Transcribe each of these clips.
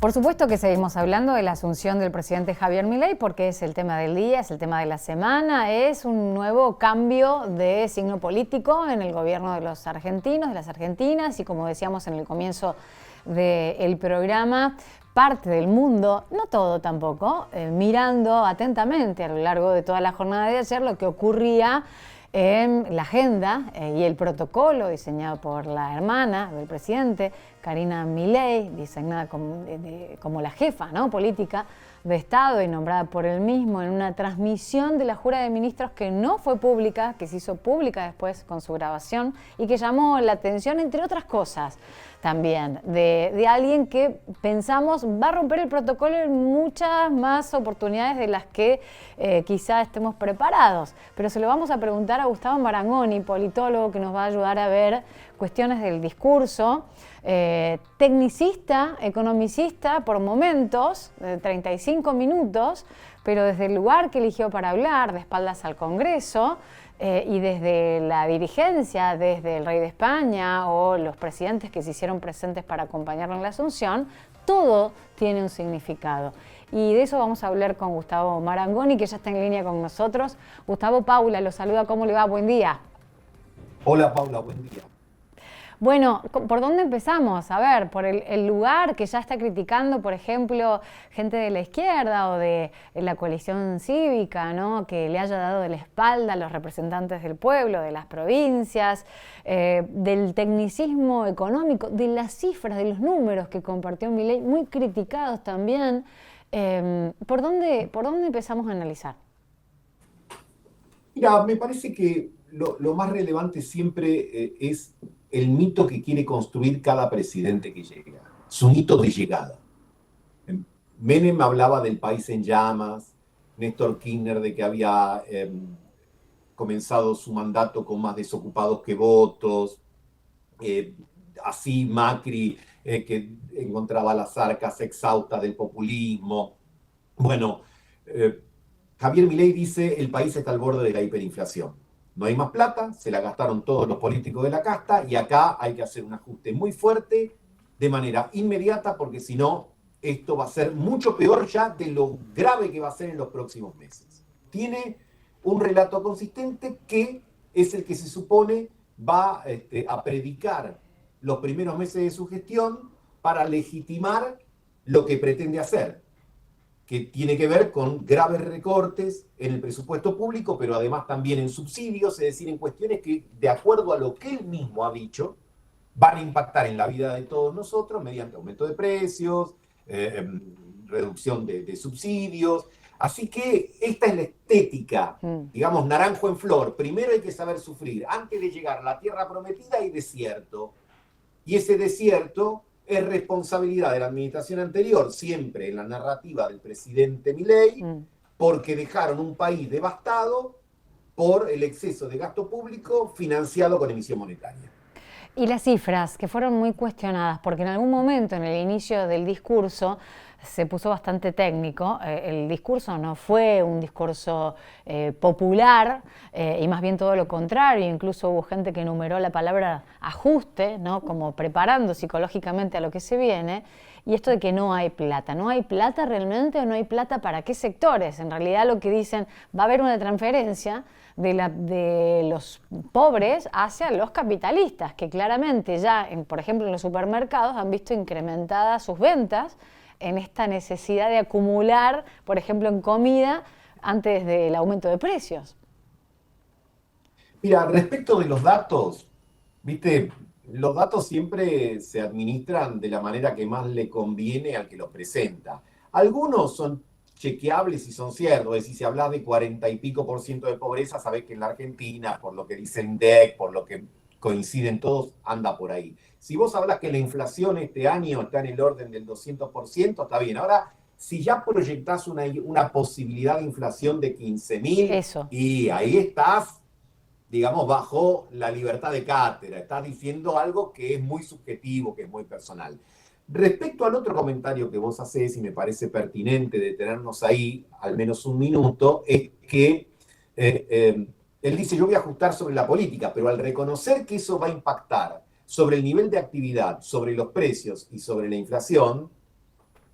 Por supuesto que seguimos hablando de la asunción del presidente Javier Milei porque es el tema del día, es el tema de la semana, es un nuevo cambio de signo político en el gobierno de los argentinos, de las argentinas, y como decíamos en el comienzo del programa, parte del mundo, no todo tampoco, mirando atentamente a lo largo de toda la jornada de ayer lo que ocurría en la agenda y el protocolo diseñado por la hermana del presidente, Karina Milei, designada como la jefa, ¿no?, política de Estado y nombrada por él mismo en una transmisión de la Jura de Ministros que no fue pública, que se hizo pública después con su grabación y que llamó la atención, entre otras cosas, también, de alguien que pensamos va a romper el protocolo en muchas más oportunidades de las que quizá estemos preparados. Pero se lo vamos a preguntar a Gustavo Marangoni, politólogo, que nos va a ayudar a ver cuestiones del discurso, tecnicista, economicista por momentos, de 35 minutos, pero desde el lugar que eligió para hablar, de espaldas al Congreso, y desde la dirigencia, desde el rey de España o los presidentes que se hicieron presentes para acompañarlo en la asunción, todo tiene un significado. Y de eso vamos a hablar con Gustavo Marangoni, que ya está en línea con nosotros. Gustavo, Paula lo saluda, ¿cómo le va? Buen día. Hola Paula, buen día. Bueno, ¿por dónde empezamos? A ver, por el lugar que ya está criticando, por ejemplo, gente de la izquierda o de la coalición cívica, ¿no?, que le haya dado de la espalda a los representantes del pueblo, de las provincias, del tecnicismo económico, de las cifras, de los números que compartió Milei, muy criticados también. ¿Por dónde empezamos a analizar? Mira, me parece que lo más relevante siempre es el mito que quiere construir cada presidente que llega, su mito de llegada. Menem hablaba del país en llamas, Néstor Kirchner de que había comenzado su mandato con más desocupados que votos, así Macri que encontraba las arcas exhaustas del populismo. Bueno, Javier Milei dice el país está al borde de la hiperinflación. No hay más plata, se la gastaron todos los políticos de la casta y acá hay que hacer un ajuste muy fuerte de manera inmediata porque si no, esto va a ser mucho peor ya de lo grave que va a ser en los próximos meses. Tiene un relato consistente que es el que se supone va a predicar los primeros meses de su gestión para legitimar lo que pretende hacer, que tiene que ver con graves recortes en el presupuesto público, pero además también en subsidios, es decir, en cuestiones que, de acuerdo a lo que él mismo ha dicho, van a impactar en la vida de todos nosotros mediante aumento de precios, reducción de subsidios. Así que esta es la estética, digamos, naranjo en flor. Primero hay que saber sufrir. Antes de llegar a la tierra prometida hay desierto. Y ese desierto es responsabilidad de la administración anterior, siempre en la narrativa del presidente Milei, porque dejaron un país devastado por el exceso de gasto público financiado con emisión monetaria. Y las cifras, que fueron muy cuestionadas, porque en algún momento en el inicio del discurso se puso bastante técnico. El discurso no fue un discurso popular, y más bien todo lo contrario. Incluso hubo gente que enumeró la palabra ajuste, ¿no?, como preparando psicológicamente a lo que se viene. Y esto de que no hay plata. ¿No hay plata realmente o no hay plata para qué sectores? En realidad lo que dicen, va a haber una transferencia de los pobres hacia los capitalistas, que claramente ya, por ejemplo, en los supermercados han visto incrementadas sus ventas en esta necesidad de acumular, por ejemplo, en comida antes del aumento de precios. Mira, respecto de los datos, viste, los datos siempre se administran de la manera que más le conviene al que los presenta. Algunos son chequeables y son ciertos, es decir, si hablas de 40 y pico por ciento de pobreza, sabés que en la Argentina, por lo que dice el INDEC, por lo que coinciden todos, anda por ahí. Si vos hablas que la inflación este año está en el orden del 200%, está bien. Ahora, si ya proyectás una posibilidad de inflación de 15.000, Eso. y ahí estás, digamos, bajo la libertad de cátedra. Estás diciendo algo que es muy subjetivo, que es muy personal. Respecto al otro comentario que vos hacés, y me parece pertinente detenernos ahí al menos un minuto, es que él dice, yo voy a ajustar sobre la política, pero al reconocer que eso va a impactar sobre el nivel de actividad, sobre los precios y sobre la inflación,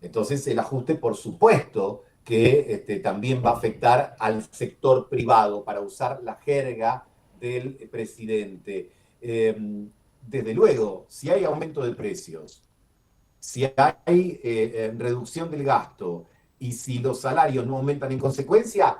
Entonces el ajuste, por supuesto, que también va a afectar al sector privado, para usar la jerga del presidente. Desde luego, si hay aumento de precios, si hay reducción del gasto y si los salarios no aumentan en consecuencia,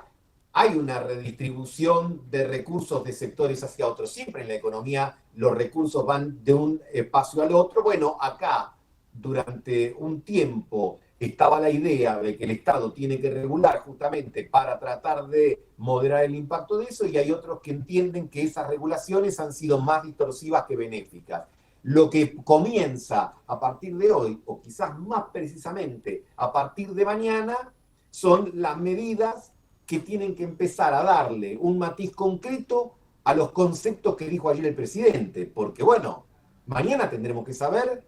hay una redistribución de recursos de sectores hacia otros. Siempre en la economía los recursos van de un espacio al otro. Bueno, acá durante un tiempo estaba la idea de que el Estado tiene que regular justamente para tratar de moderar el impacto de eso, y hay otros que entienden que esas regulaciones han sido más distorsivas que benéficas. Lo que comienza a partir de hoy, o quizás más precisamente a partir de mañana, son las medidas que tienen que empezar a darle un matiz concreto a los conceptos que dijo ayer el presidente. Porque bueno, mañana tendremos que saber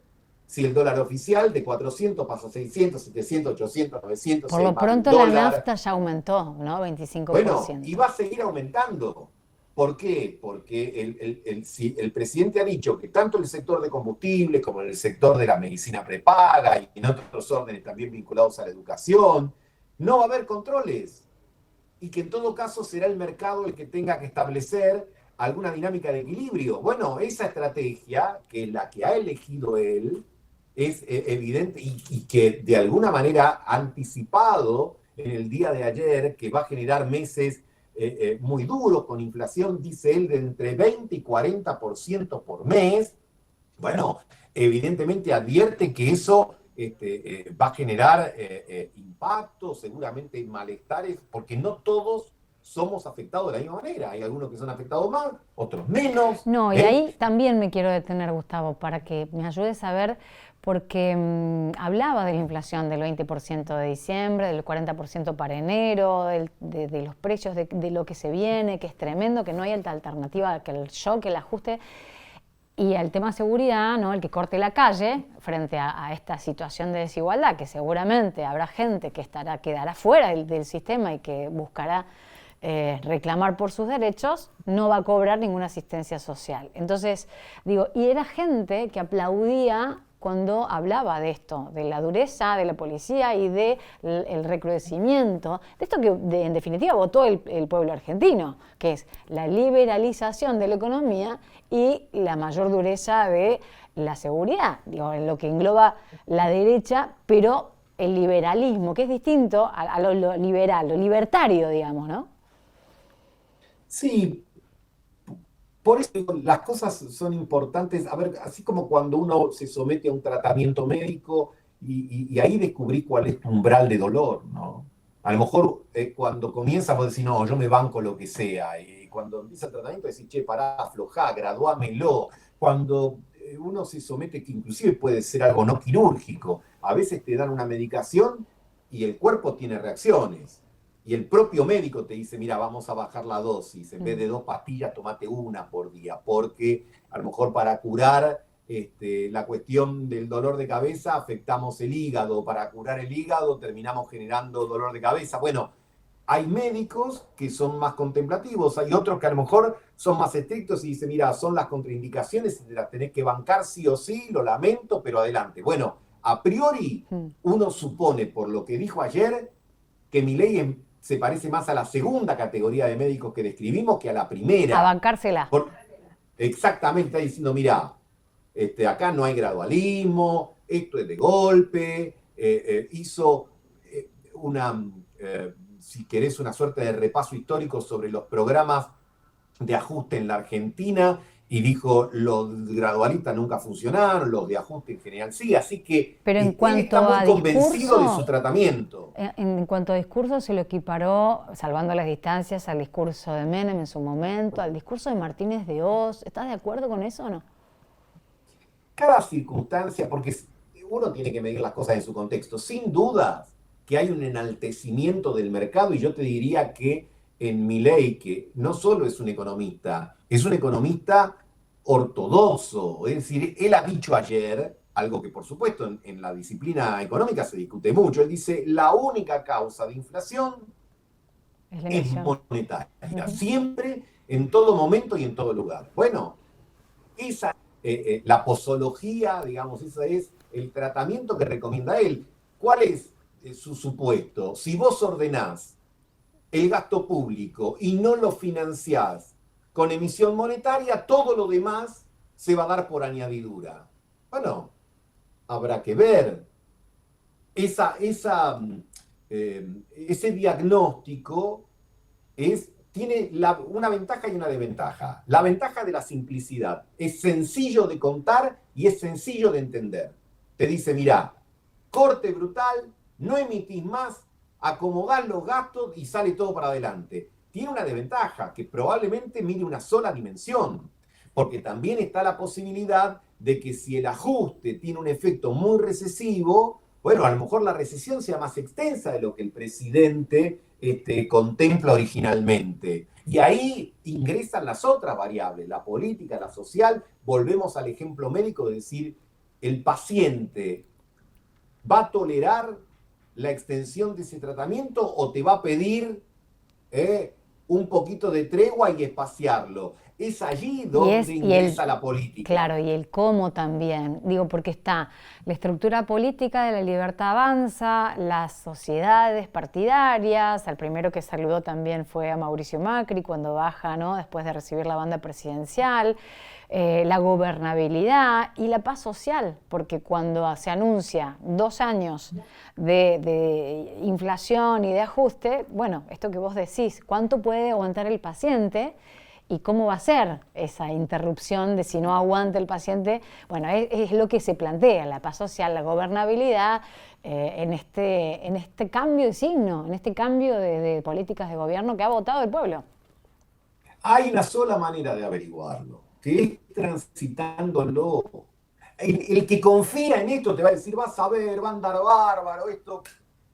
si el dólar oficial de 400 pasa a 600, 700, 800, 900. Por lo pronto la nafta ya aumentó, ¿no? 25%. Bueno, y va a seguir aumentando. ¿Por qué? Porque el presidente ha dicho que tanto en el sector de combustible como en el sector de la medicina prepaga y en otros órdenes también vinculados a la educación, no va a haber controles, y que en todo caso será el mercado el que tenga que establecer alguna dinámica de equilibrio. Bueno, esa estrategia, que es la que ha elegido él, es evidente y que de alguna manera ha anticipado en el día de ayer que va a generar meses muy duros, con inflación, dice él, de entre 20 y 40% por mes. Bueno, evidentemente advierte que eso va a generar impactos, seguramente malestares, porque no todos somos afectados de la misma manera. Hay algunos que son afectados más, otros menos. No, y ahí también me quiero detener, Gustavo, para que me ayudes a ver, porque hablaba de la inflación del 20% de diciembre, del 40% para enero, de los precios, de lo que se viene, que es tremendo, que no hay alternativa, que el shock, el ajuste. Y el tema seguridad, ¿no? El que corte la calle frente a esta situación de desigualdad, que seguramente habrá gente que quedará fuera del sistema y que buscará reclamar por sus derechos, no va a cobrar ninguna asistencia social. Entonces, digo, y era gente que aplaudía cuando hablaba de esto, de la dureza de la policía y del recrudecimiento, de esto que en definitiva votó el pueblo argentino, que es la liberalización de la economía y la mayor dureza de la seguridad, digo, en lo que engloba la derecha, pero el liberalismo, que es distinto a lo liberal, lo libertario, digamos, ¿no? Sí, por eso las cosas son importantes. A ver, así como cuando uno se somete a un tratamiento médico y ahí descubrí cuál es tu umbral de dolor, ¿no? A lo mejor cuando comienzas vos decís, no, yo me banco lo que sea. Y cuando empieza el tratamiento decís, che, pará, aflojá, graduámelo. Cuando uno se somete, que inclusive puede ser algo no quirúrgico, a veces te dan una medicación y el cuerpo tiene reacciones. Y el propio médico te dice, mira, vamos a bajar la dosis, en vez de 2 pastillas, tomate 1 por día, porque a lo mejor para curar la cuestión del dolor de cabeza afectamos el hígado, para curar el hígado terminamos generando dolor de cabeza. Bueno, hay médicos que son más contemplativos, hay otros que a lo mejor son más estrictos y dicen, mira, son las contraindicaciones y te las tenés que bancar sí o sí, lo lamento, pero adelante. Bueno, a priori uno supone, por lo que dijo ayer, que Milei se parece más a la segunda categoría de médicos que describimos que a la primera. A bancársela. Exactamente, está diciendo, mira, acá no hay gradualismo, esto es de golpe, hizo si querés, una suerte de repaso histórico sobre los programas de ajuste en la Argentina, y dijo, los gradualistas nunca funcionaron, los de ajuste en general sí, así que pero en cuanto está muy a convencido discurso, de su tratamiento. En cuanto a discurso, se lo equiparó, salvando las distancias, al discurso de Menem en su momento, al discurso de Martínez de Oz. ¿Estás de acuerdo con eso o no? Cada circunstancia, porque uno tiene que medir las cosas en su contexto, sin dudas que hay un enaltecimiento del mercado, y yo te diría que en Milei, que no solo es un economista ortodoxo, es decir, él ha dicho ayer, algo que por supuesto en la disciplina económica se discute mucho, él dice, la única causa de inflación es monetaria, siempre, en todo momento y en todo lugar. Bueno, esa la posología, digamos, ese es el tratamiento que recomienda él. ¿Cuál es su supuesto? Si vos ordenás el gasto público y no lo financiás con emisión monetaria, todo lo demás se va a dar por añadidura. Bueno, habrá que ver. Ese diagnóstico tiene una ventaja y una desventaja. La ventaja de la simplicidad. Es sencillo de contar y es sencillo de entender. Te dice, mirá, corte brutal, no emitís más, acomodás los gastos y sale todo para adelante. Tiene una desventaja, que probablemente mire una sola dimensión, porque también está la posibilidad de que si el ajuste tiene un efecto muy recesivo, bueno, a lo mejor la recesión sea más extensa de lo que el presidente contempla originalmente. Y ahí ingresan las otras variables, la política, la social. Volvemos al ejemplo médico de decir, el paciente va a tolerar la extensión de ese tratamiento o te va a pedir un poquito de tregua y espaciarlo. Es allí donde ingresa la política. Claro, y el cómo también. Digo, porque está la estructura política de La Libertad Avanza, las sociedades partidarias. El primero que saludó también fue a Mauricio Macri cuando baja, ¿no?, después de recibir la banda presidencial. La gobernabilidad y la paz social, porque cuando se anuncia 2 años de inflación y de ajuste, bueno, esto que vos decís, ¿cuánto puede aguantar el paciente? ¿Y cómo va a ser esa interrupción de si no aguanta el paciente? Bueno, es lo que se plantea, la paz social, la gobernabilidad, en este cambio de signo, en este cambio de políticas de gobierno que ha votado el pueblo. Hay una sola manera de averiguarlo, que es transitándolo. El que confía en esto te va a decir, vas a ver, va a andar bárbaro, esto,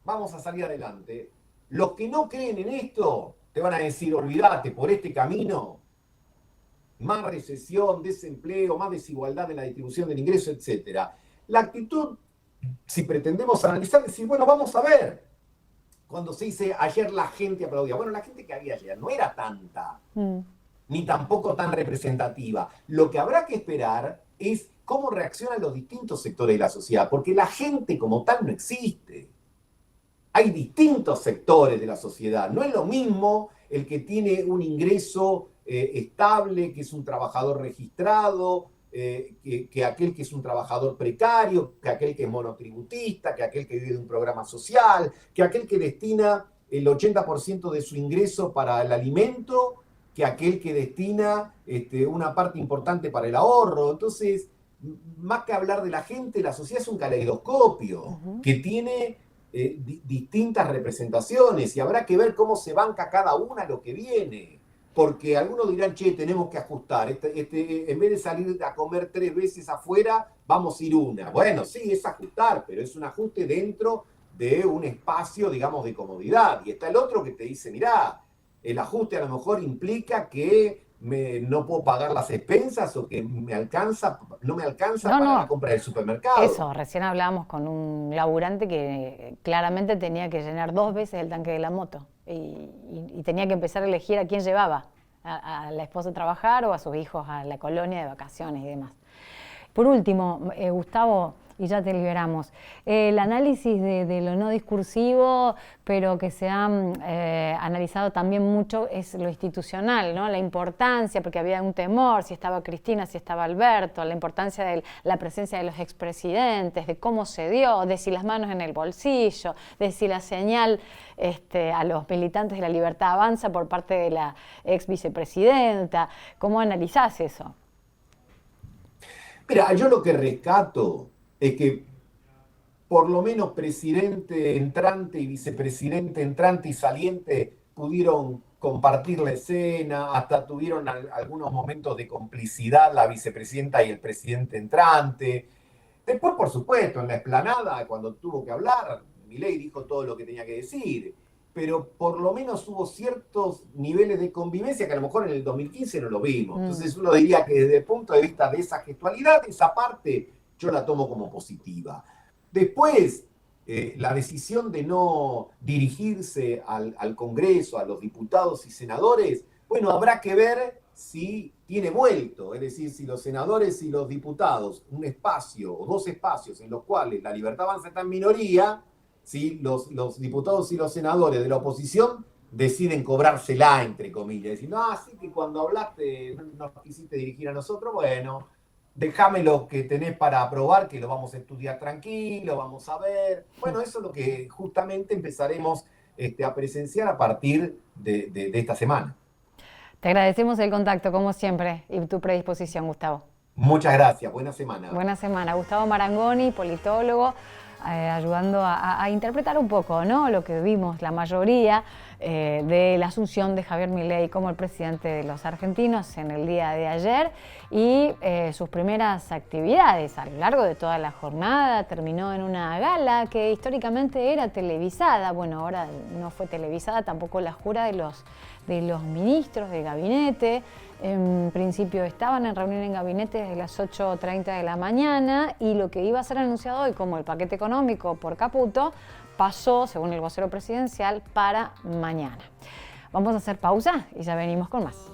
vamos a salir adelante. Los que no creen en esto te van a decir, olvídate, por este camino, más recesión, desempleo, más desigualdad en la distribución del ingreso, etc. La actitud, si pretendemos analizar, es decir, bueno, vamos a ver. Cuando se dice ayer la gente aplaudía, bueno, la gente que había ayer no era tanta, ni tampoco tan representativa. Lo que habrá que esperar es cómo reaccionan los distintos sectores de la sociedad, porque la gente como tal no existe. Hay distintos sectores de la sociedad. No es lo mismo el que tiene un ingreso estable, que es un trabajador registrado, que aquel que es un trabajador precario, que aquel que es monotributista, que aquel que vive de un programa social, que aquel que destina el 80% de su ingreso para el alimento, que aquel que destina una parte importante para el ahorro. Entonces, más que hablar de la gente, la sociedad es un caleidoscopio que tiene distintas representaciones y habrá que ver cómo se banca cada una lo que viene. Porque algunos dirán, che, tenemos que ajustar. En vez de salir a comer 3 veces afuera, vamos a ir una. Bueno, sí, es ajustar, pero es un ajuste dentro de un espacio, digamos, de comodidad. Y está el otro que te dice, mirá, el ajuste a lo mejor implica que no puedo pagar las expensas o que no me alcanza para la compra del supermercado. Eso, recién hablábamos con un laburante que claramente tenía que llenar 2 veces el tanque de la moto y tenía que empezar a elegir a quién llevaba, a la esposa a trabajar o a sus hijos a la colonia de vacaciones y demás. Por último, Gustavo, y ya te liberamos, el análisis de lo no discursivo, pero que se ha analizado también mucho, es lo institucional, ¿no? La importancia, porque había un temor, si estaba Cristina, si estaba Alberto, la importancia de la presencia de los expresidentes, de cómo se dio, de si las manos en el bolsillo, de si la señal a los militantes de La Libertad Avanza por parte de la ex vicepresidenta. ¿Cómo analizás eso? Mira, yo lo que rescato es que por lo menos presidente entrante y vicepresidente entrante y saliente pudieron compartir la escena, hasta tuvieron algunos momentos de complicidad la vicepresidenta y el presidente entrante. Después, por supuesto, en la explanada, cuando tuvo que hablar, Milei dijo todo lo que tenía que decir, pero por lo menos hubo ciertos niveles de convivencia que a lo mejor en el 2015 no lo vimos. Entonces uno diría que desde el punto de vista de esa gestualidad, esa parte yo la tomo como positiva. Después, la decisión de no dirigirse al Congreso, a los diputados y senadores, bueno, habrá que ver si tiene vuelto, es decir, si los senadores y los diputados, un espacio o 2 espacios en los cuales La Libertad Avanza está en minoría, ¿sí? Los diputados y los senadores de la oposición deciden cobrársela, entre comillas. Decir, no, así que cuando hablaste no quisiste dirigir a nosotros, bueno, déjame lo que tenés para aprobar, que lo vamos a estudiar tranquilo, vamos a ver. Bueno, eso es lo que justamente empezaremos a presenciar a partir de esta semana. Te agradecemos el contacto, como siempre, y tu predisposición, Gustavo. Muchas gracias, buena semana. Buena semana. Gustavo Marangoni, politólogo, ayudando a interpretar un poco, ¿no?, lo que vimos la mayoría de la asunción de Javier Milei como el presidente de los argentinos en el día de ayer y sus primeras actividades a lo largo de toda la jornada. Terminó en una gala que históricamente era televisada. Bueno, ahora no fue televisada, tampoco la jura de los ministros de gabinete. En principio estaban en reunión en gabinete desde las 8:30 de la mañana y lo que iba a ser anunciado hoy como el paquete económico por Caputo pasó, según el vocero presidencial, para mañana. Vamos a hacer pausa y ya venimos con más.